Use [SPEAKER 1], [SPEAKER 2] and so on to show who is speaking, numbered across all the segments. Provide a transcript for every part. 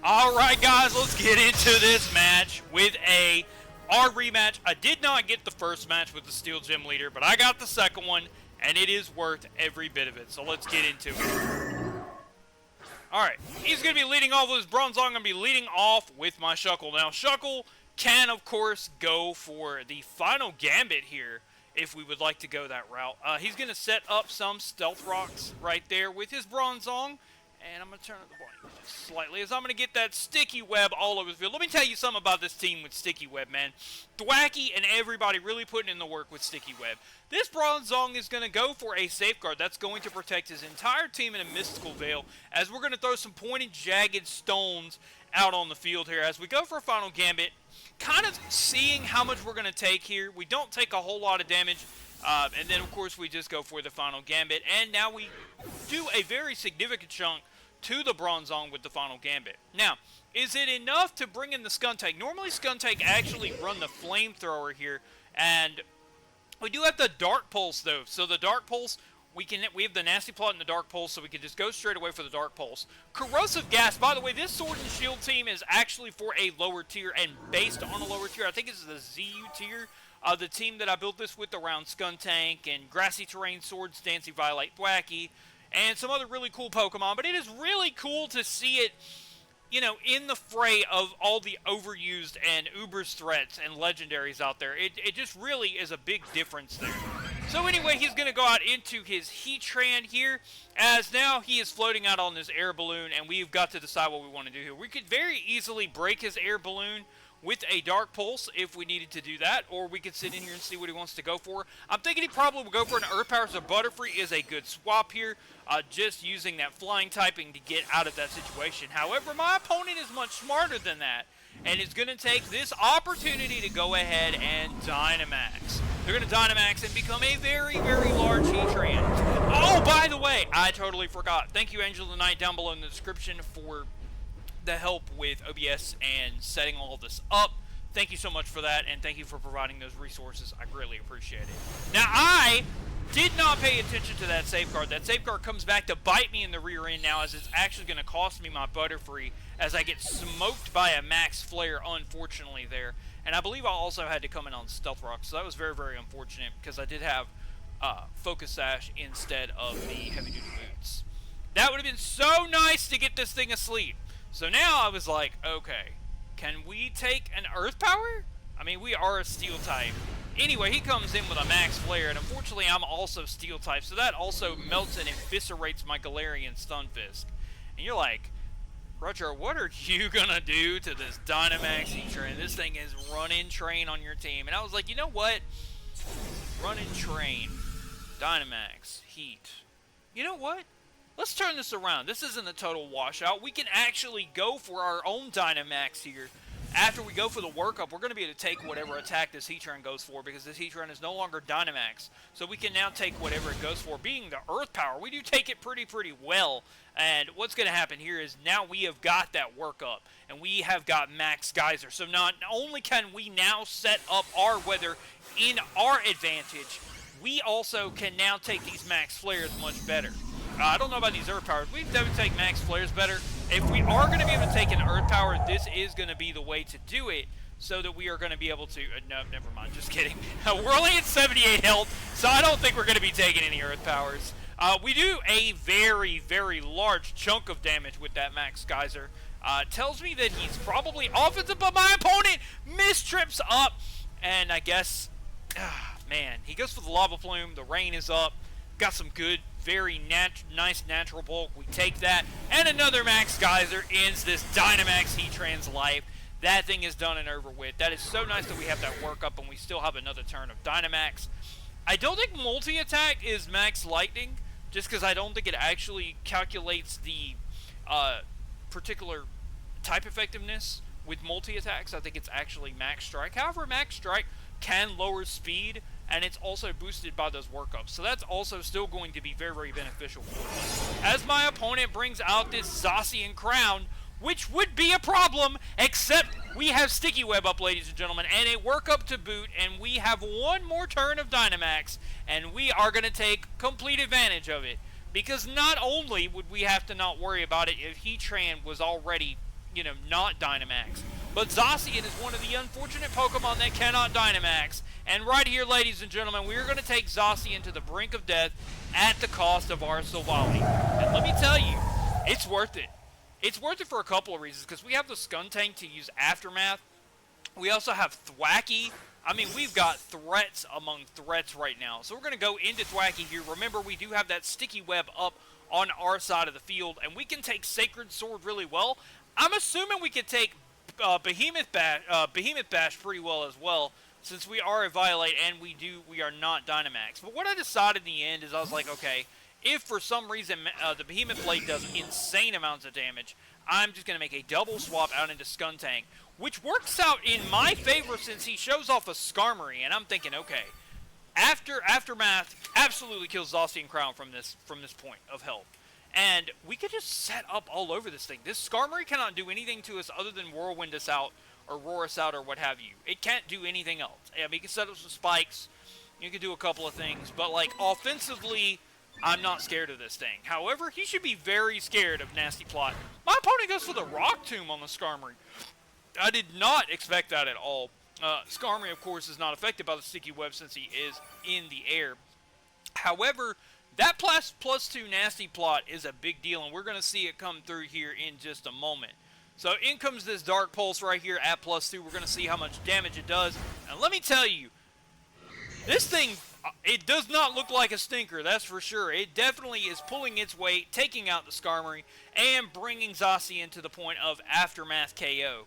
[SPEAKER 1] Alright guys, let's get into this match with our rematch. I did not get the first match with the Steel Gym Leader, but I got the second one, and it is worth every bit of it. So let's get into it. Alright, he's going to be leading off with his Bronze. I'm going to be leading off with my Shuckle. Now, Shuckle can, of course, go for the final Gambit here if we would like to go that route. He's going to set up some Stealth Rocks right there with his Bronzong. And I'm going to turn up the volume just slightly as I'm going to get that Sticky Web all over the field. Let me tell you something about this team with Sticky Web, man. Thwacky and everybody really putting in the work with Sticky Web. This Bronzong is going to go for a Safeguard that's going to protect his entire team in a Mystical Veil, as we're going to throw some pointed, jagged stones out on the field here as we go for a final Gambit. Kind of seeing how much we're going to take here. We don't take a whole lot of damage. And then, of course, we just go for the final Gambit. And now we do a very significant chunk to the Bronzong with the final Gambit. Now, is it enough to bring in the Skuntank? Normally, Skuntank actually run the Flamethrower here. And we do have the Dark Pulse, though. So the Dark Pulse, we have the Nasty Plot and the Dark Pulse, so we can just go straight away for the Dark Pulse. Corrosive Gas, by the way, this Sword and Shield team is actually for a lower tier. And based on a lower tier, I think it's the ZU tier. The team that I built this with around Skuntank and Grassy Terrain Swords, Dancing Violet, Thwacky, and some other really cool Pokemon. But it is really cool to see it, you know, in the fray of all the overused and Uber's threats and legendaries out there. It just really is a big difference there. So anyway, he's going to go out into his Heatran here, as now he is floating out on this air balloon, and we've got to decide what we want to do here. We could very easily break his air balloon with a Dark Pulse if we needed to do that, or we could sit in here and see what he wants to go for. I'm thinking he probably will go for an Earth Power, so Butterfree is a good swap here, just using that flying typing to get out of that situation. However, my opponent is much smarter than that, and is going to take this opportunity to go ahead and Dynamax. They're going to Dynamax and become a very, very large Heatran. Oh, by the way, I totally forgot. Thank you, Angel of the Night, down below in the description for the help with OBS and setting all this up. Thank you so much for that, and thank you for providing those resources. I greatly appreciate it. Now, I did not pay attention to that Safeguard. That Safeguard comes back to bite me in the rear end now, as it's actually going to cost me my Butterfree as I get smoked by a Max Flare, unfortunately, there. And I believe I also had to come in on Stealth Rock, so that was very, very unfortunate, because I did have Focus Sash instead of the Heavy Duty Boots. That would have been so nice to get this thing asleep. So now I was like, okay, can we take an Earth Power? I mean, we are a Steel type. Anyway, he comes in with a Max Flare, and unfortunately I'm also Steel type, so that also melts and eviscerates my Galarian Stunfisk. And you're like, Roger, what are you gonna do to this Dynamax Heatran? This thing is running train on your team. And I was like, you know what? Running train, Dynamax, Heat. You know what? Let's turn this around. This isn't a total washout. We can actually go for our own Dynamax here. After we go for the workup, we're going to be able to take whatever attack this Heatran goes for, because this Heatran is no longer Dynamax. So we can now take whatever it goes for. Being the Earth Power, we do take it pretty well. And what's going to happen here is now we have got that workup, and we have got Max Geyser. So not only can we now set up our weather in our advantage, we also can now take these Max Flares much better. I don't know about these Earth Powers. We definitely take Max Flares better. If we are going to be able to take an Earth Power, this is going to be the way to do it, so that we are going to be able to... no, never mind. Just kidding. We're only at 78 health, so I don't think we're going to be taking any Earth Powers. We do a very, very large chunk of damage with that Max Geyser. Tells me that he's probably offensive, but my opponent mistrips up. And I guess... man, he goes for the Lava Plume. The rain is up. Got some good, very nice natural bulk. We take that. And another Max Geyser ends this Dynamax Heatran's life. That thing is done and over with. That is so nice that we have that workup and we still have another turn of Dynamax. I don't think multi-attack is Max Lightning, just because I don't think it actually calculates the particular type effectiveness with multi-attacks. I think it's actually Max Strike. However, Max Strike can lower speed, and it's also boosted by those workups. So that's also still going to be very, very beneficial for us. As my opponent brings out this Zacian Crown, which would be a problem, except we have Sticky Web up, ladies and gentlemen, and a workup to boot, and we have one more turn of Dynamax, and we are going to take complete advantage of it. Because not only would we have to not worry about it if Heatran was already not Dynamax. But Zacian is one of the unfortunate Pokemon that cannot Dynamax. And right here, ladies and gentlemen, we are going to take Zacian to the brink of death at the cost of our Silvally. And let me tell you, it's worth it. It's worth it for a couple of reasons, because we have the Skuntank to use Aftermath. We also have Thwacky. I mean, we've got threats among threats right now. So we're going to go into Thwacky here. Remember, we do have that sticky web up on our side of the field, and we can take Sacred Sword really well. I'm assuming we can take Behemoth Bash pretty well as well, since we are a Violate and we are not Dynamax. But what I decided in the end is I was like, okay, if for some reason the Behemoth Blade does insane amounts of damage, I'm just going to make a double swap out into Skuntank, which works out in my favor since he shows off a Skarmory, and I'm thinking, okay, Aftermath absolutely kills Zacian Crown from this point of health. And we could just set up all over this thing. This Skarmory cannot do anything to us other than Whirlwind us out or Roar us out or what have you. It can't do anything else. I mean, you can set up some spikes. You can do a couple of things. But, like, offensively, I'm not scared of this thing. However, he should be very scared of Nasty Plot. My opponent goes for the Rock Tomb on the Skarmory. I did not expect that at all. Skarmory, of course, is not affected by the Sticky Web since he is in the air. However, that +2 Nasty Plot is a big deal, and we're going to see it come through here in just a moment. So in comes this Dark Pulse right here at +2. We're going to see how much damage it does. And let me tell you, this thing, it does not look like a stinker, that's for sure. It definitely is pulling its weight, taking out the Skarmory, and bringing Zacian to the point of Aftermath KO.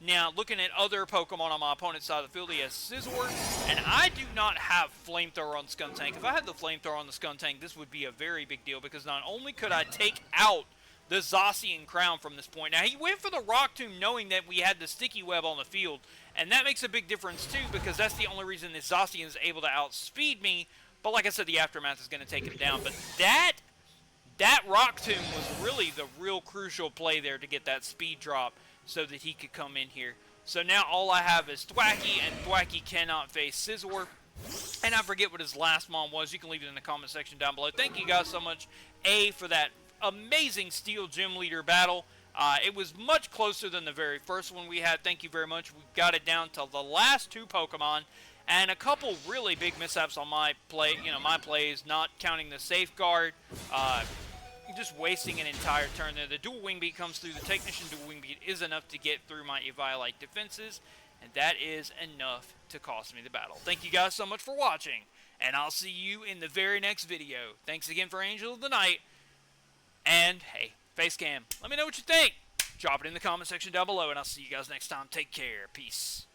[SPEAKER 1] Now, looking at other Pokemon on my opponent's side of the field, he has Scizor, and I do not have Flamethrower on Skuntank. If I had the Flamethrower on the Skuntank, this would be a very big deal, because not only could I take out the Zacian Crown from this point. Now, he went for the Rock Tomb knowing that we had the Sticky Web on the field, and that makes a big difference, too, because that's the only reason this Zacian is able to outspeed me. But like I said, the Aftermath is going to take him down. But that Rock Tomb was really the real crucial play there to get that speed drop so that he could come in here. So now all I have is Thwacky, and Thwacky cannot face Scizor. And I forget what his last mon was. You can leave it in the comment section down below. Thank you guys so much, for that amazing Steel Gym Leader battle. It was much closer than the very first one we had. Thank you very much. We got it down to the last two Pokemon, and a couple really big mishaps on my my plays, not counting the Safeguard, just wasting an entire turn there. The Dual Wing Beat comes through. The Technician Dual Wing Beat is enough to get through my Eviolite defenses, and that is enough to cost me the battle. Thank you guys so much for watching, and I'll see you in the very next video. Thanks again for Angel of the Night, and hey, Facecam, let me know what you think. Drop it in the comment section down below, and I'll see you guys next time. Take care. Peace.